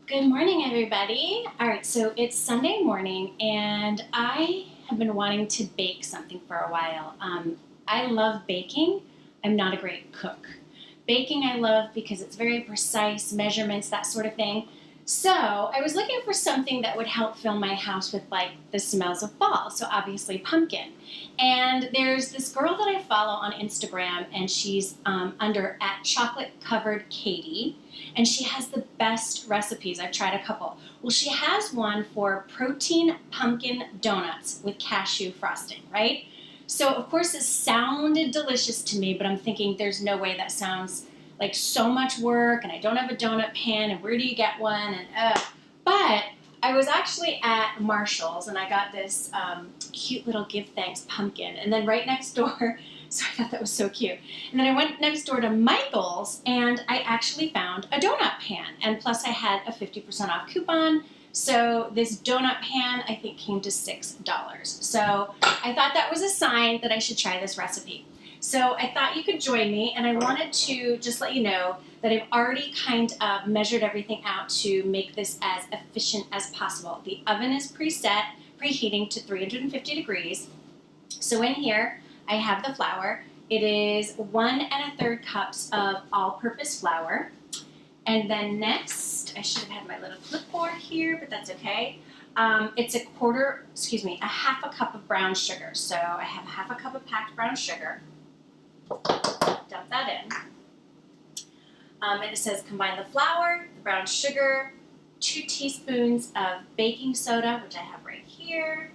Good morning, everybody. All right, so it's Sunday morning, and I have been wanting to bake something for a while. I love baking. I'm not a great cook. Baking I love because it's very precise, measurements, that sort of thing. So I was looking for something that would help fill my house with like the smells of fall. So obviously pumpkin. And there's this girl that I follow on Instagram, and she's under @chocolate-covered-Katie, and she has the best recipes. I've tried a couple. Well, she has one for protein pumpkin donuts with cashew frosting, right? So of course it sounded delicious to me, but I'm thinking there's no way that sounds like so much work, and I don't have a donut pan, and where do you get one? And but I was actually at Marshall's, and I got this cute little give thanks pumpkin, and then right next door, so I thought that was so cute. And then I went next door to Michael's, and I actually found a donut pan, and plus I had a 50% off coupon. So this donut pan, I think, came to $6. So I thought that was a sign that I should try this recipe. So I thought you could join me, and I wanted to just let you know that I've already kind of measured everything out to make this as efficient as possible. The oven is preheating to 350 degrees. So in here, I have the flour. It is 1 1/3 cups of all-purpose flour. And then next, I should have had my little clipboard here, but that's okay. It's a half a cup of brown sugar. So I have half a cup of packed brown sugar. Dump that in. And it says combine the flour, the brown sugar, 2 teaspoons of baking soda, which I have right here.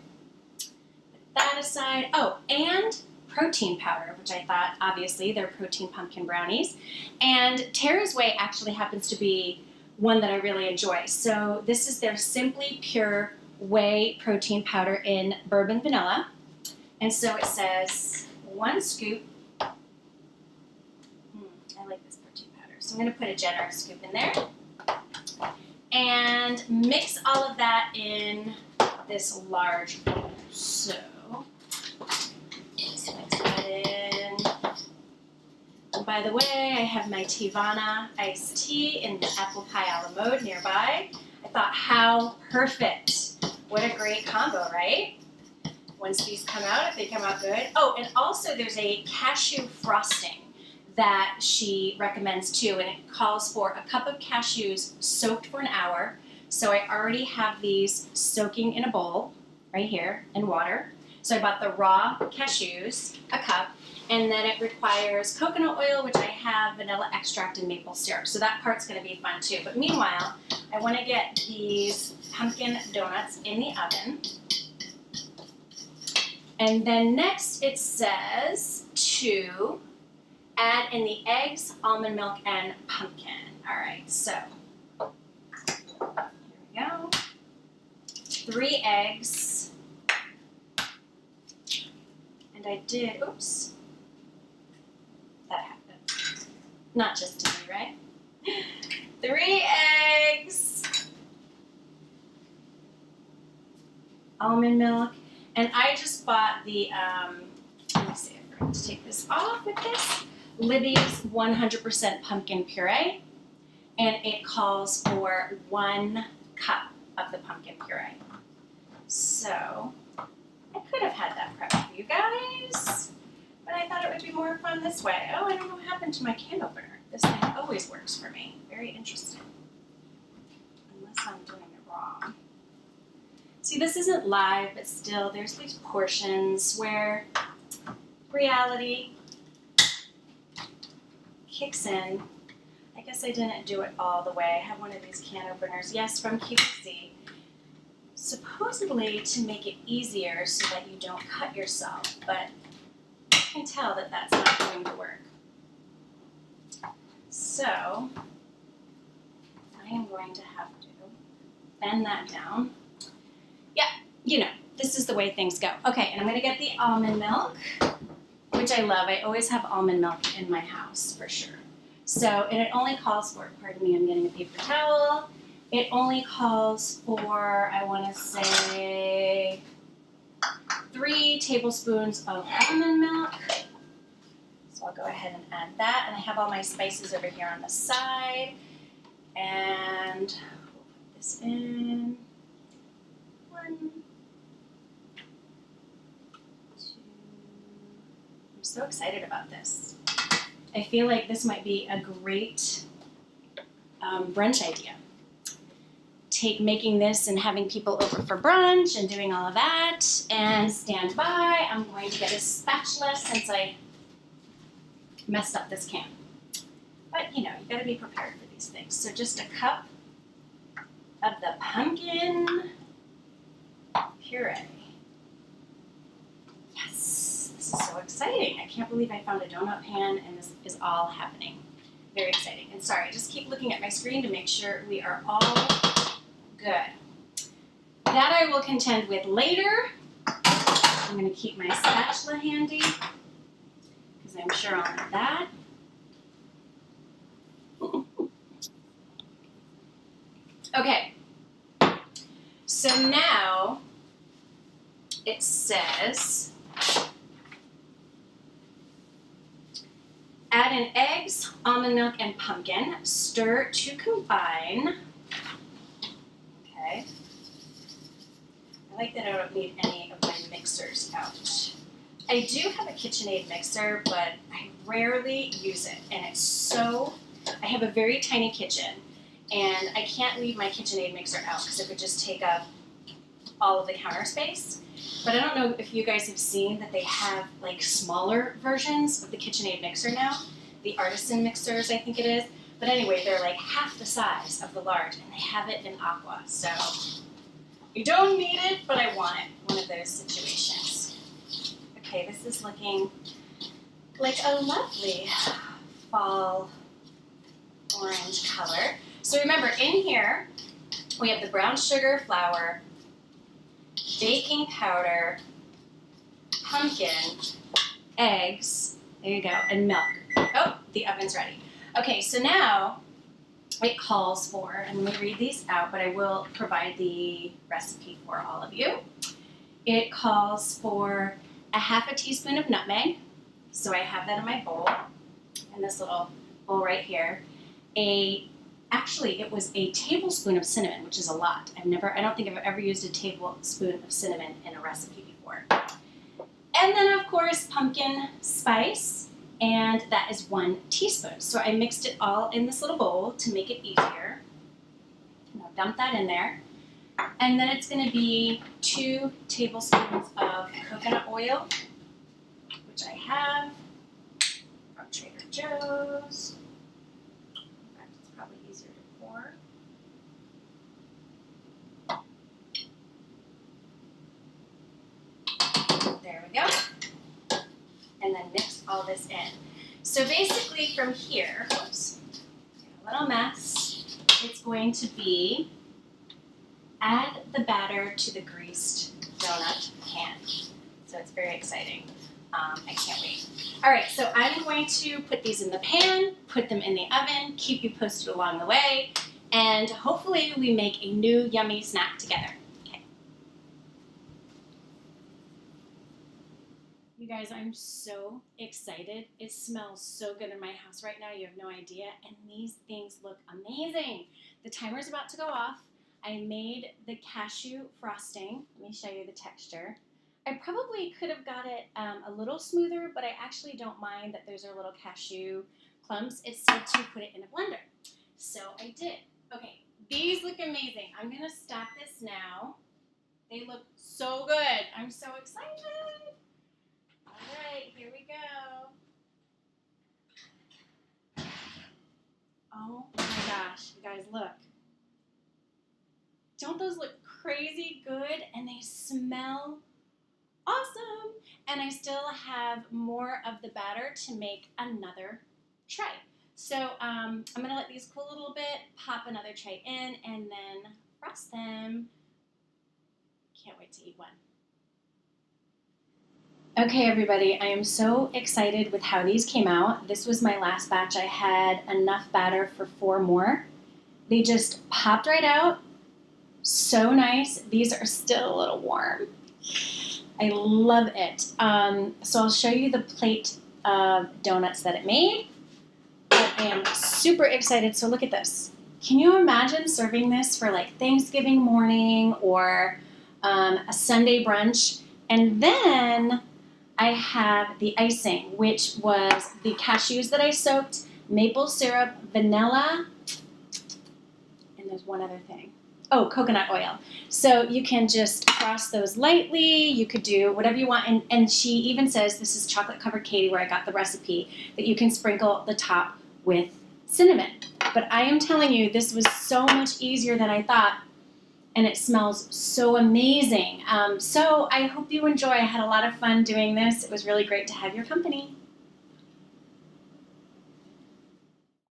Put that aside. Oh, and protein powder, which I thought, obviously, they're protein pumpkin brownies. And Tara's Way actually happens to be one that I really enjoy. So this is their Simply Pure Whey protein powder in bourbon vanilla. And so it says 1 scoop. I like this protein powder. So I'm going to put a generous scoop in there. And mix all of that in this large bowl. So just mix that in. And by the way, I have my Tivana iced tea in the apple pie a la mode nearby. I thought, how perfect. What a great combo, right? Once these come out, if they come out good. Oh, and also there's a cashew frosting that she recommends too, and it calls for a cup of cashews soaked for an hour. So I already have these soaking in a bowl right here in water. So I bought the raw cashews, a cup, and then it requires coconut oil, which I have, vanilla extract, and maple syrup. So that part's going to be fun too. But meanwhile, I want to get these pumpkin donuts in the oven. And then next it says to add in the eggs, almond milk, and pumpkin. All right, so here we go. 3 eggs. And I did, oops, that happened. Not just to me, right? 3 eggs, almond milk, and I just bought the, let me see, I forgot to take this off with this. Libby's 100% pumpkin puree, and it calls for 1 cup of the pumpkin puree. So I could have had that prepped for you guys, but I thought it would be more fun this way. Oh, I don't know what happened to my can opener. This thing always works for me. Very interesting. Unless I'm doing it wrong. See, this isn't live, but still, there's these portions where reality kicks in. I guess I didn't do it all the way. I have one of these can openers, yes, from QVC, supposedly to make it easier so that you don't cut yourself, but I can tell that that's not going to work. So I am going to have to bend that down. Yeah, you know, this is the way things go. Okay, and I'm going to get the almond milk, which I love. I always have almond milk in my house, for sure. So, and it only calls for, pardon me, I'm getting a paper towel. It only calls for, I want to say, 3 tablespoons of almond milk. So I'll go ahead and add that. And I have all my spices over here on the side. And this in. 1, 2. I'm so excited about this. I feel like this might be a great brunch idea. Making this and having people over for brunch and doing all of that. And stand by. I'm going to get a spatula since I messed up this can. But you know, you gotta be prepared for these things. So just a cup of the pumpkin puree. Yes, this is so exciting. I can't believe I found a donut pan and this is all happening. Very exciting. And sorry, just keep looking at my screen to make sure we are all good. That I will contend with later. I'm going to keep my spatula handy because I'm sure I'll need that. Okay, so now it says add in eggs, almond milk, and pumpkin. Stir to combine. Okay. I like that I don't need any of my mixers out. I do have a KitchenAid mixer, but I rarely use it. And it's so, I have a very tiny kitchen, and I can't leave my KitchenAid mixer out because it would just take up all of the counter space. But I don't know if you guys have seen that they have like smaller versions of the KitchenAid mixer now. The artisan mixers, I think it is. But anyway, they're like half the size of the large, and they have it in aqua. So you don't need it, but I want it. One of those situations. Okay, this is looking like a lovely fall orange color. So remember, in here, we have the brown sugar, flour, baking powder, pumpkin, eggs, there you go, and milk. Oh, the oven's ready. Okay, so now it calls for, and let me read these out, but I will provide the recipe for all of you. It calls for a half a teaspoon of nutmeg. So I have that in my bowl, in this little bowl right here. Actually, it was a tablespoon of cinnamon, which is a lot. I don't think I've ever used a tablespoon of cinnamon in a recipe before. And then, of course, pumpkin spice, and that is 1 teaspoon. So I mixed it all in this little bowl to make it easier. And I'll dump that in there. And then it's going to be 2 tablespoons of coconut oil, which I have from Trader Joe's. In fact, it's probably easier to pour. There we go. And then mix all this in. So basically from here, oops, a little mess, it's going to be add the batter to the greased donut pan. So it's very exciting. I can't wait. All right, so I'm going to put these in the pan, put them in the oven, keep you posted along the way, and hopefully we make a new yummy snack together. Okay. You guys, I'm so excited. It smells so good in my house right now. You have no idea. And these things look amazing. The timer's about to go off. I made the cashew frosting. Let me show you the texture. I probably could have got it a little smoother, but I actually don't mind that there's a little cashew clumps. It said to put it in a blender. So I did. Okay, these look amazing. I'm gonna stop this now. They look so good. I'm so excited. All right, here we go. Oh my gosh, you guys, look. Don't those look crazy good? And they smell awesome. And I still have more of the batter to make another tray. So I'm gonna let these cool a little bit, pop another tray in, and then frost them. Can't wait to eat one. Okay, everybody, I am so excited with how these came out. This was my last batch. I had enough batter for 4 more. They just popped right out. So nice. These are still a little warm. I love it. So I'll show you the plate of donuts that it made. I am super excited. So look at this. Can you imagine serving this for like Thanksgiving morning or a Sunday brunch? And then I have the icing, which was the cashews that I soaked, maple syrup, vanilla, and there's one other thing. Oh, coconut oil. So you can just frost those lightly. You could do whatever you want. And she even says, this is chocolate covered Katie where I got the recipe, that you can sprinkle the top with cinnamon. But I am telling you, this was so much easier than I thought. And it smells so amazing. So I hope you enjoy. I had a lot of fun doing this. It was really great to have your company.